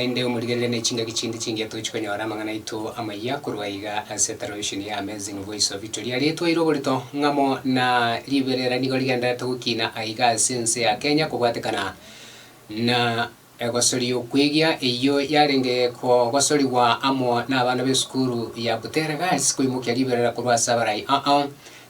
mangana inde umurigele ne chinga gichindi chingia tuchikonyora mangana itu amaya kurwaiga ase television ya Amazing Voice of Victoria leto irogorito ngamo na liberera nigorigenda tugukina aiga sense ya Kenya kubwatekana na egosori okwigia iyo yarenge ko gosori wa amo na abana b'esukuru ya Butere Girls kuimukia liberera kurwa sabarai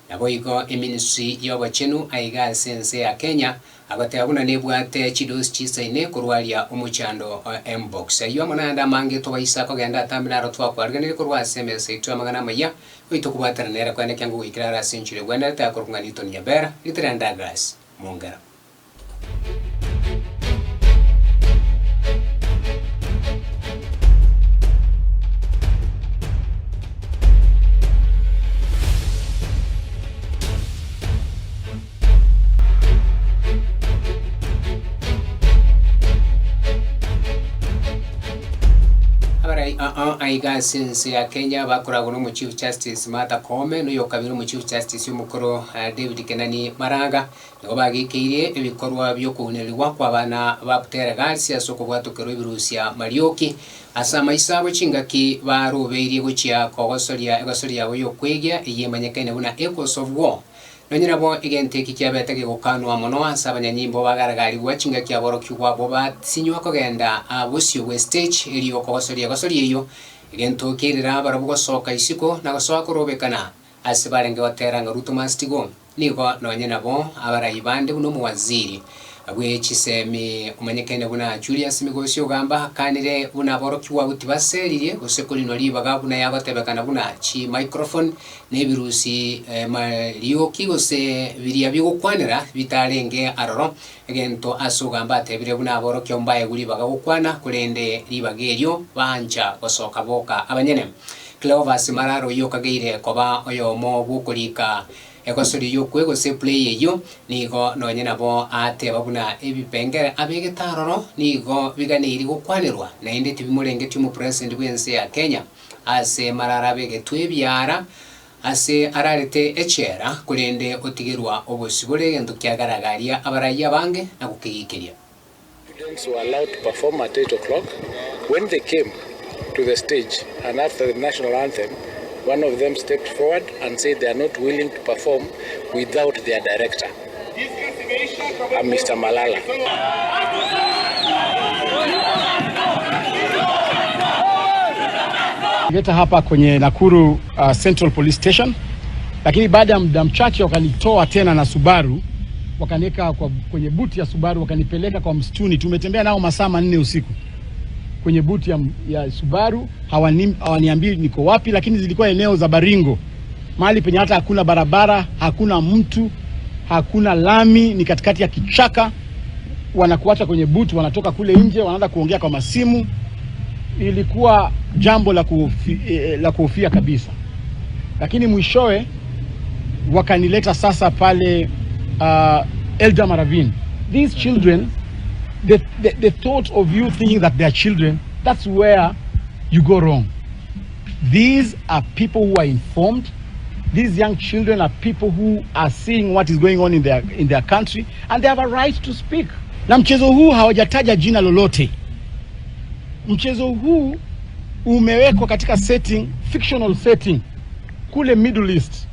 nabo igo eministry y'obachenu aiga sense ya Kenya abatabuna nebwate chidos chisaine kurwalia omuchando mbox iyo monanda mange to baisa ko genda tambira rotwa kwarganire kurwa SMS itu amagana maya oito kubwatara nera kwane kyangu wikirara senchire gwenda ta kurungani to nyabera litranda gas mongera aiga sense ya Kenya bakorago no Chief Justice Martha Koome no yokabiro mu Chief Justice y'umukoro David Kenani Maraga nigo bagikirie ebikorwa byo kunelwa kwa bana ba Butere Girls asoko bwatukero ibirusia Marioki asama isabo chingaki barobeiriye gucia kogosoria egosoria yo kwegia iyemanyekane buna echoes of war nonyina bo igente kikiabete gigukanwa mono asabanya nyimbo bagaragari gwachinga kiaboro kiwa bo batinywa kogenda abusio we stage iliyo kogosoria iyo igento kirira barabugo soka isiko na gosoka kurobekana asibarenge wateranga ruto mastigo niko nonyina bo abarayibande buno muwaziri abwe chisemi umanyekene buna Julius Migosio gamba kanire buna borokiwa butibaseririe usekuri no libaga buna yabatebekana buna chi microphone ne virusi Marioki gose biria bigukwanira bitarenge aroro egento asugamba tebire buna borokyo mbaye guri baga gukwana kurende libagerio banja gosoka boka abanyene Clovers Mararo yokageire koba oyo mo bukurika egosori yokwego se play yo nigo nonyena bo ate babuna ebipengere abegetaroro nigo biganiri gukwanirwa na inde tibimurenge mu president bwense ya Kenya ase Marara begetwe byara ase ararete echera kurende otigerwa obosibore gendo kyagaragaria abaraya bange na gukigikiria. Students were allowed to perform at 8 o'clock. When they came to the stage and after the national anthem, one of them stepped forward and said they are not willing to perform without their director, Mr. Malala. Nileta hapa kwenye Nakuru Central Police Station, lakini baada ya muda mchache wakanitoa tena na Subaru, wakaniweka kwenye buti ya Subaru, wakanipeleka kwa msituni. Tumetembea nao masaa 4 usiku kwenye buti ya Subaru. Hawaniambii niko wapi, lakini zilikuwa eneo za Baringo, mahali penye hata hakuna barabara, hakuna mtu, hakuna lami, ni katikati ya kichaka. Wanakuacha kwenye buti, wanatoka kule nje, wanaanza kuongea kwa masimu. Ilikuwa jambo la kuhofia kabisa, lakini mwishowe wakanileta sasa pale Eldama Ravine. These children, the thought of you thinking that they are children, that's where you go wrong. These are people who are informed. These young children are people who are seeing what is going on in their country, and they have a right to speak. Na mchezo huu hawajataja jina lolote. Mchezo huu umewekwa katika fictional setting kule Middle East,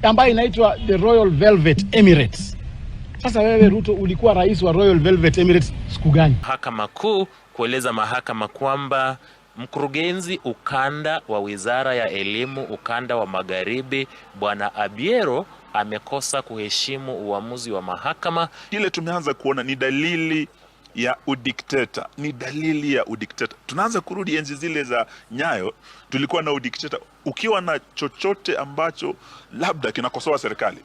ambayo inaitwa the Royal Velvet Emirates. Sasa wewe Ruto ulikuwa rais wa Royal Velvet Emirates siku gani? Mahakama Kuu kueleza mahakama kwamba mkurugenzi ukanda wa Wizara ya Elimu ukanda wa Magharibi Bwana Abiero amekosa kuheshimu uamuzi wa mahakama. Ile tumeanza kuona ni dalili ya udikteta, tunaanza kurudi enzi zile za Nyayo. Tulikuwa na udikteta. Ukiwa na chochote ambacho labda kinakosoa serikali,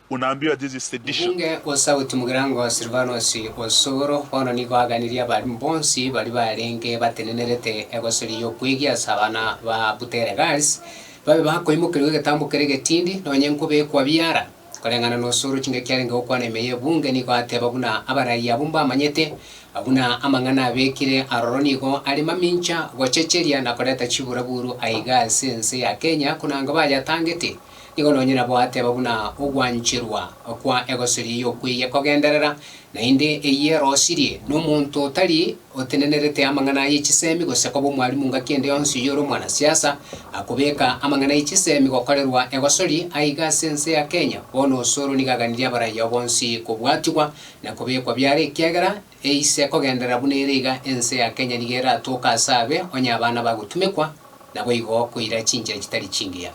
unaambiwa this is sedition. Bunge wa sauti mugirango wa Silvanus Osoro ono niko aganiria bali mbonsi bali barenge batenenerete egosori yo kwigia sabana ba Butere Girls babe bakoimukirwe getambukire getindi nonyenko be kwa biara korengana no Osoro chinge kyarenga okwane meye bunge niko ateba buna abaraya bumba amanyete abuna amangana abekire aroroniko ali mamincha gochecheria na koleta chiburaburu aiga sense ya Kenya kunanga baya tangete igono nyina bwate babuna ogwanchirwa kwa egosiri yo kwiye kogenderera na inde eye rosirie no muntu tari otenenerete amangana y'ikisemi goseko bo mwalimu ngakende yonsi yoro mwana siasa akubeka amangana y'ikisemi gokorerwa egosori aiga sense ya Kenya bono soro nigaganiria baraya bonsi kubwatigwa na kubekwa byare kyagara eise kogendera buneriga ense ya Kenya nigera toka sabe onya abana bagutumekwa nabo igo kuira chinjira kitari chingia.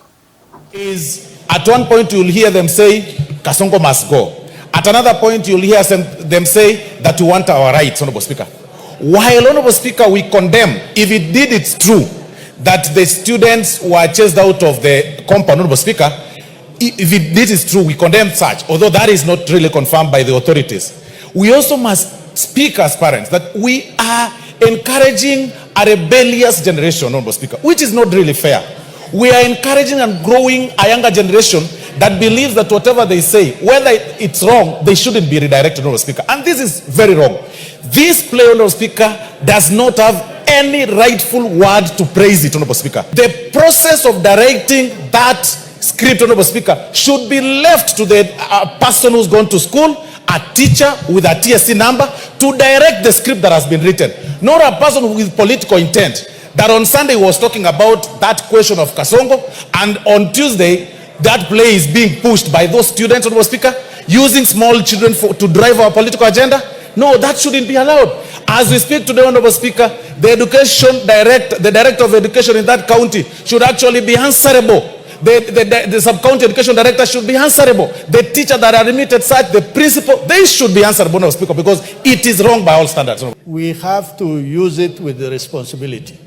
Is at one point you'll hear them say Kasongo must go. At another point you'll hear them say that we want our rights, Honorable Speaker. While, Honorable Speaker, we condemn, if it did, it's true, that the students were chased out of the compound, Honorable Speaker, if it did, it's true, we condemn such, although that is not really confirmed by the authorities. We also must speak as parents that we are encouraging a rebellious generation, Honorable Speaker, which is not really fair. We are encouraging and growing a younger generation that believes that whatever they say, whether it's wrong, they shouldn't be redirected, Honorable Speaker. And this is very wrong. This play, Honorable Speaker, does not have any rightful word to praise it, Honorable Speaker. The process of directing that script, Honorable Speaker, should be left to the person who's gone to school, a teacher with a TSC number, to direct the script that has been written, not a person with political intent. That on Sunday was talking about that question of Kasongo, and on Tuesday, that play is being pushed by those students, Honorable Speaker, using small children to drive our political agenda. No, that shouldn't be allowed. As we speak today, Honorable Speaker, the director of education in that county should actually be answerable. The sub-county education director should be answerable. The teacher that admitted such, the principal, they should be answerable, Honorable Speaker, because it is wrong by all standards. We have to use it with the responsibility.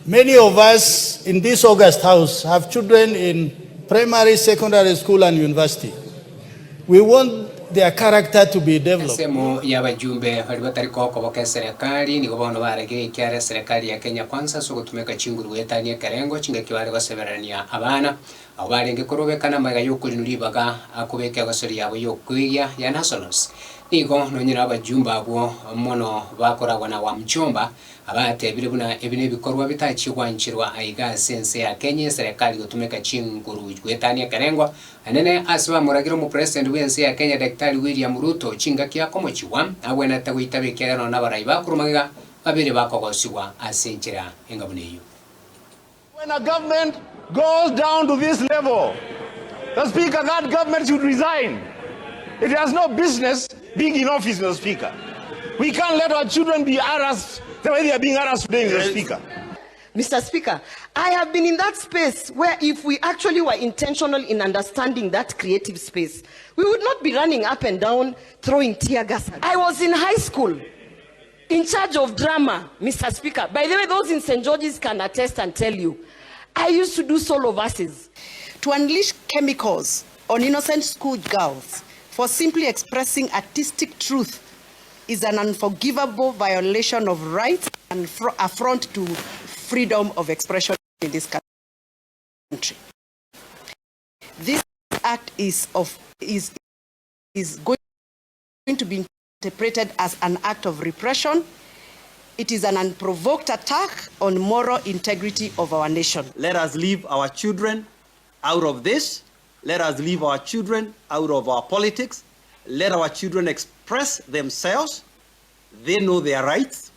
Many of us in this August House have children in primary, secondary school and university. We want their character to be developed. Semo ya bajumbe bali koboka serikali ni gobono barege kyara serikali ya Kenya kwanza so gutumeka chinguru wetanye karengo chinga kibare baseberania abana abarenge korobekana maga yokulinuri baga akubeka gasori yabo yokwiya ya nationals nigo nonyira abajumba abo mono bakoragwa na wa mchomba abate bilibuna ebine bikorwa bitachigwanchirwa aiga sense ya Kenya serikali gutumeka chinguru wetanye karengo anene aswa muragiro mu president wense ya Kenya Daktari William Ruto chinga kya komochiwa abwena tagwitabekera no nabaraiba kurumaga babiri bakogosiwa asenchira engabuneyo. When a government goes down to this level, the Speaker, that government should resign. It has no business being in office, Mr. Speaker. We can't let our children be harassed the way they are being harassed today, Mr. Speaker. Mr. Speaker, I have been in that space where if we actually were intentional in understanding that creative space, we would not be running up and down throwing tear gas. I was in high school in charge of drama, Mr. Speaker. By the way, those in St. George's can attest and tell you, I used to do solo verses. To unleash chemicals on innocent school girls for simply expressing artistic truth is an unforgivable violation of rights and affront to freedom of expression in this country. This act is going to be interpreted as an act of repression. It is an unprovoked attack on moral integrity of our nation. Let us leave our children out of this. Let us leave our children out of our politics. Let our children express themselves. They know their rights.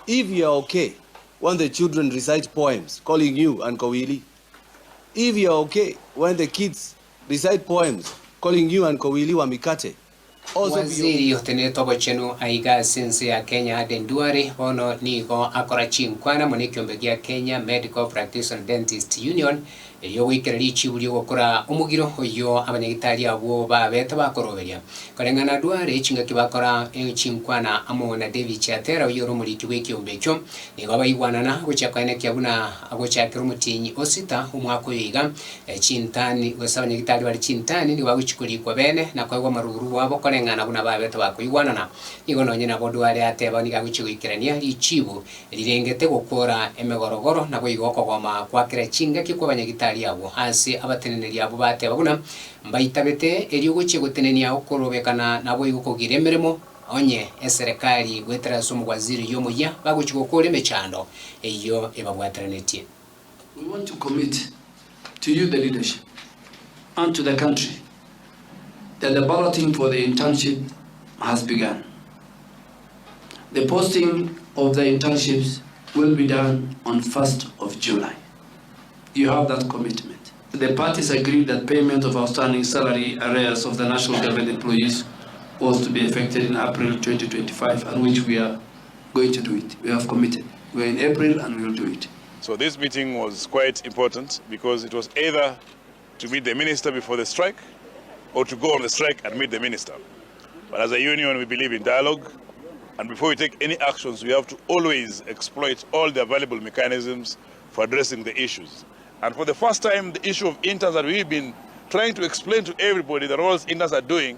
If you're okay when the children recite poems calling you and Kowili, if you're okay when the kids recite poems calling you and Kowili Wamikate, waziri yotene tobo chenu aiga sense ya Kenya Aden Duale ono nigo akora chinkwana monikyombegya Kenya Medical Practitioner Dentist Union yo wikirari chibuli gukora umugiro oyo abanyagitari abo babeta bakoroberia karengana Duale chinga kibakora chinkwana amona David Chatera oyo rumuri wikyombekyo nigo bayigwanana guchakane kyabuna agochakira umutinyi osita umwako yiga chintani gusabanyagitari bari chintani ni baguchikuri kwa bene na kwa maruguru wabo karengana buna babeta bakuyigwanana nigo nonye nabo Duale ateba ni gaguchigikirania lichibu lirengete gukora emegorogoro nabo igoko goma kwakira chinga kikwabanyagitari abo hasi abateneneri abo bateba buna mbayitabete eriyo guchigutenenia okorobekana nabo igukogire emeremo onye eserikali gwetera somu waziri yomuya baguchigokore mechando eyo ebabwataranetie. We want to commit to you, the leadership, and to the country, that the balloting for the internship has begun. The posting of the internships will be done on 1st of July. You have that commitment. The parties agreed that payment of outstanding salary arrears of the national government employees was to be effected in April 2025, and which we are going to do it. We have committed. We're in April and we'll do it. So this meeting was quite important because it was either to meet the minister before the strike or to go on the strike and meet the minister. But as a union, we believe in dialogue. And before we take any actions, we have to always exploit all the available mechanisms for addressing the issues. And for the first time, the issue of interns that we've been trying to explain to everybody the roles interns are doing,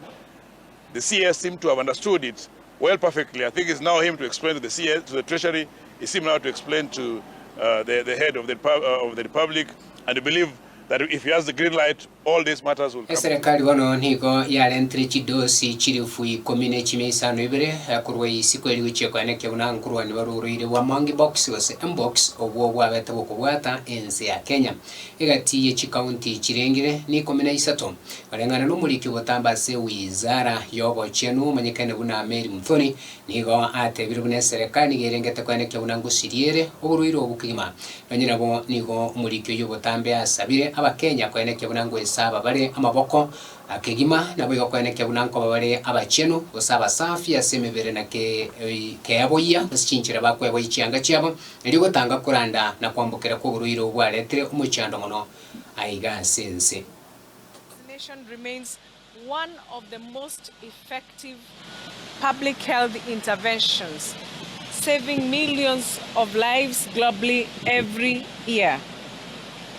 the CS seem to have understood it well perfectly. I think it's now him to explain to the CS, to the Treasury. It's him now to explain to the head of the Republic. And I believe that if he has the green light, all these matters will come. Serikali wano niko yale ntrichi dosi chirifui komine chimesa no ibere kurwa isiko eli wiche kwa neke una nkurwa ni barurire wa mangi box wase inbox obwo bwabeta bukubwata ense ya Kenya igati ye county chirengire ni komine isato balengana no muliki botamba se wizara yobo chenu manyekane buna Mary Muthoni nigo ate birubune serikali gerengete kwa neke una ngusiriere oburuire obukima banyira bo nigo muliki yobotambe asabire abakenya kwa neke buna ngwesaba bale amaboko akegima nabo yokwene bunanko babale abachenu osaba safi asemebere na ke aboya basichinchira bakwe boyichanga cyabo eligo tanga kuranda na kwambukira ko buruiro bwaletere umuchando mono aiga sense. Vaccination remains one of the most effective public health interventions, saving millions of lives globally every year.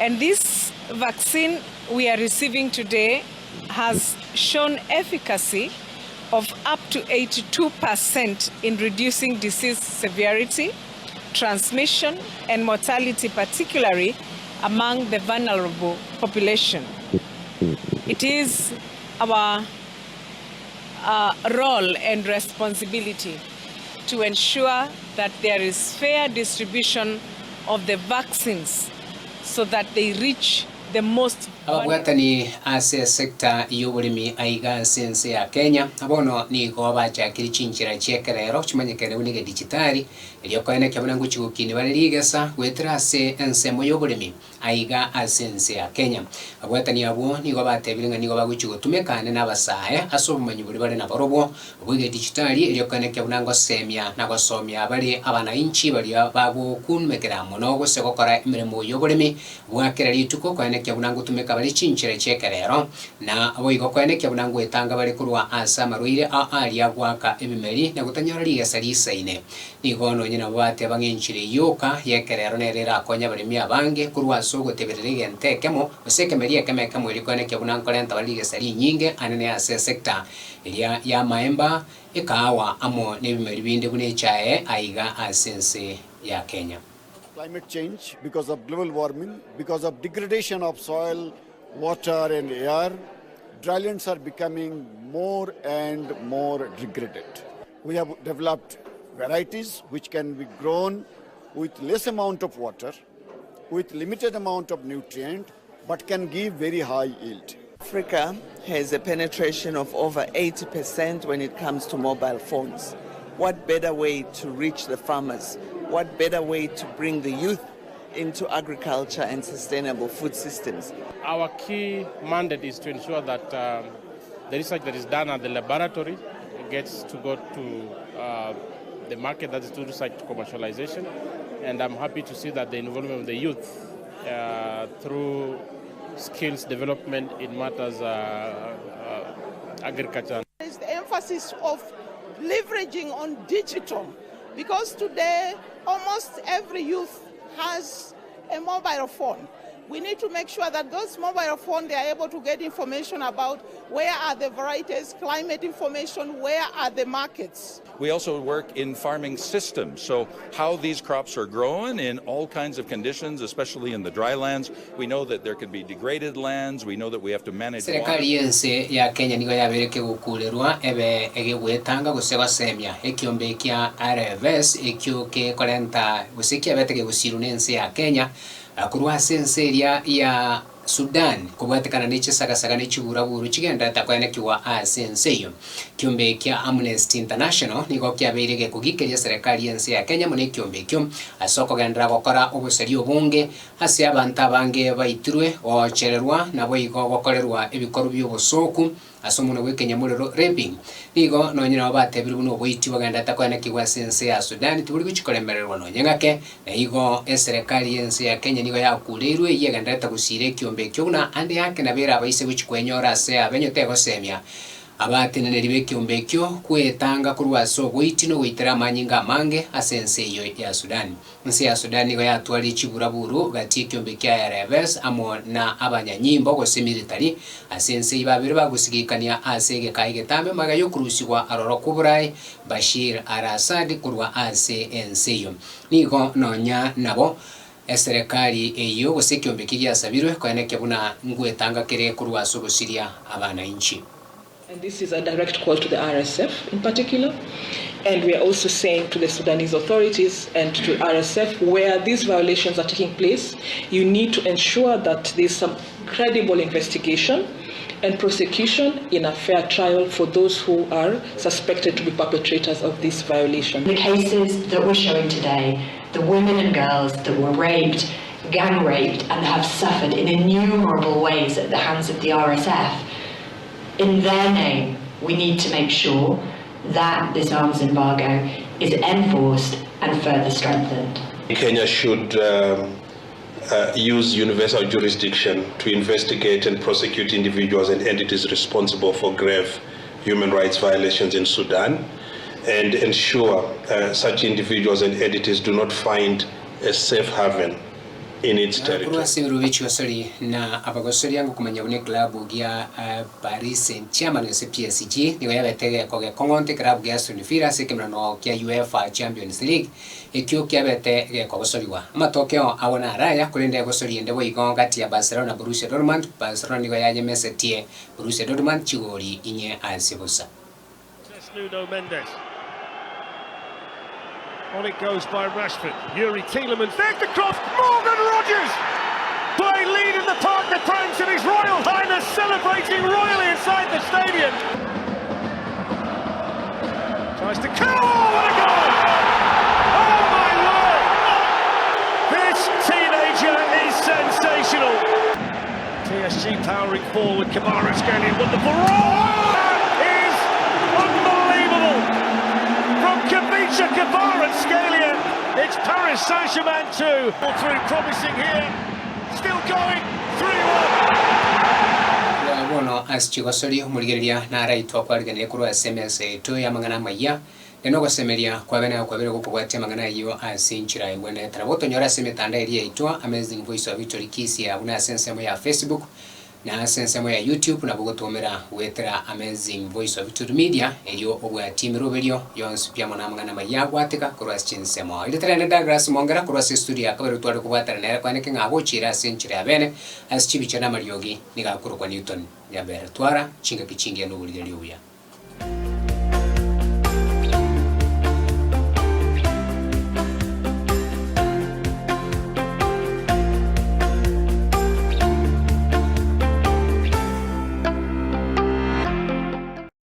And this vaccine we are receiving today has shown efficacy of up to 82% in reducing disease severity, transmission, and mortality, particularly among the vulnerable population. It is our role and responsibility to ensure that there is fair distribution of the vaccines so that they reach the most abagwatani ase sector y'obulimi aiga sense ya Kenya abono ni go bacha kirichinchira chekerero chimanyekere unige digitali eliokoene kyabunangu chukini baligesa wetrase ensemo y'obulimi aiga asense ya Kenya abagwatani abo ni go batebiringa ni go baguchugutumekane n'abasaye asobumanyi buli bale nabarobo obwige digitali eliokoene kyabunango semya na gosomya bali abana inchi bali bago kunmekera mono go segokora imirimo y'obulimi bwakera lituko koene kyabunangu tumeka bali chinchire chekerero na aboigo kwene kyabunangu etanga bali kurwa asa maruire ali agwaka ebimeri na gutanyora ligasa lisaine nigono nyina bwate banginchire yoka yekerero nerera akonya bali mi abange kurwa sogo teberege ntekemo osekemeri ekemeka mweli kwene kyabunangu lenta bali ligasa nyinge anene ase sector elia ya maemba ekawa amo nebimeri binde bune chae aiga asense ya Kenya. Climate change, because of global warming, because of degradation of soil, water and air, drylands are becoming more and more degraded. We have developed varieties which can be grown with less amount of water, with limited amount of nutrient, but can give very high yield. Africa has a penetration of over 80% when it comes to mobile phones. What better way to reach the farmers? What better way to bring the youth into agriculture and sustainable food systems? Our key mandate is to ensure that the research that is done at the laboratory gets to go to the market, that is to research commercialization. And I'm happy to see that the involvement of the youth through skills development in matters agriculture. It's the emphasis of leveraging on digital, because today almost every youth has a mobile phone. We need to make sure that those mobile phones, they are able to get information about where are the varieties, climate information, where are the markets. We also work in farming systems, so how these crops are grown in all kinds of conditions, especially in the dry lands. We know that there can be degraded lands. We know that we have to manage water. Serikali yense ya Kenya nigo yabereke gukulerwa ebe egewetanga guseba semya ekiombe kya RFS ekyo ke kolenta gusikia betege gusirunense ya Kenya kurwa sense ya Sudan kubwatikana n'ekisagasaga n'ekiburaburu kigenda takwanekiwa asenseyo kiumbe kya Amnesty International nigo kyabeire gekugikeria serikali yensi ya Kenya mune kiumbe kyo asoko gendera gukora obuseri obunge hasi abantu abange baitirwe ochererwa nabo igo gokorerwa ebikoro by'obusoku asomuno gwekenya murero raping nigo nonyina abatebiri buno boiti bagenda takwanekiwa sense ya Sudan tuburi guchikolemererwa nonyengake na igo serikali yensi ya Kenya nigo yakuleirwe yegenda tagusire kiumbe kyona andi yake nabera abaise guchikwenyora se abenyote gosemia abateneneri bekiumbe kyo kwetanga kurwaso boiti no gwitira amanyinga mange asense yo ya Sudan nsi ya Sudan nigo yatwali chiburaburu gati kiumbe kya RFS amo na abanyanyimbo gose military asense ibabiri bagusigikania asege kaigetambe magayo kurusigwa aroro kuburai Bashir al-Assad kurwa ANC yo nigo nonya nabo serikali eyo gose kiumbe kya sabirwe kwaneke buna ngwetanga kire kurwaso gusiria abana inchi. And this is a direct call to the RSF in particular. And we are also saying to the Sudanese authorities and to RSF, where these violations are taking place, you need to ensure that there's some credible investigation and prosecution in a fair trial for those who are suspected to be perpetrators of this violation. The cases that we're showing today, the women and girls that were raped, gang raped, and have suffered in innumerable ways at the hands of the RSF, in their name, we need to make sure that this arms embargo is enforced and further strengthened. Kenya should use universal jurisdiction to investigate and prosecute individuals and entities responsible for grave human rights violations in Sudan and ensure such individuals and entities do not find a safe haven in its territory. Kurwasi rubichi wasori na abagosori yangu kumanya bune klabu gya Paris Saint-Germain yose PSG nigo yabetege koge kongonte klabu gya Sunifira sekemna no kya UEFA Champions League ekyo kyabete kogosoriwa amatokeo abona araya kulinde gosori ndebo igongati ya Barcelona Borussia Dortmund Barcelona nigo yaje mesetie Borussia Dortmund chigori inye asibusa. Nuno Mendes. On it goes by Rashford. Yuri Tielemans. There's the cross. Morgan Rogers! Play lead in the Parc des Princes and His Royal Highness celebrating royally inside the stadium. Tries to kill. Oh, what a goal! Oh my lord! This teenager is sensational. TSG powering forward. Kvaratskhelia, wonderful. Oh, that is unbelievable! From Kvicha Kvaratskhelia, it's Paris Saint-Germain 2. All through, promising here, still going, 3-1. Bueno, asichigosori umurigeria nara itwa kwariganire kuri SMS to yamangana maya eno gosemeria kwabena kwabere gukubwate mangana yo asinchira ibone taraboto nyora semetanda iri itwa Amazing Voice of Victory Kisi ya una sensemo ya Facebook na sensemo ya YouTube na bugotomera wetera Amazing Voice of Victory Media elio obwa team roberio yonse pia mona mangana maya gwateka kuri asinsemo ile trene Douglas Mongera kuri studio akabere twari kubwatara nera kwaneke ngabo chira sinchira abene asichibichana mariogi niga kuri kwa Newton ya bere twara chinga kichingia no bulire liuya.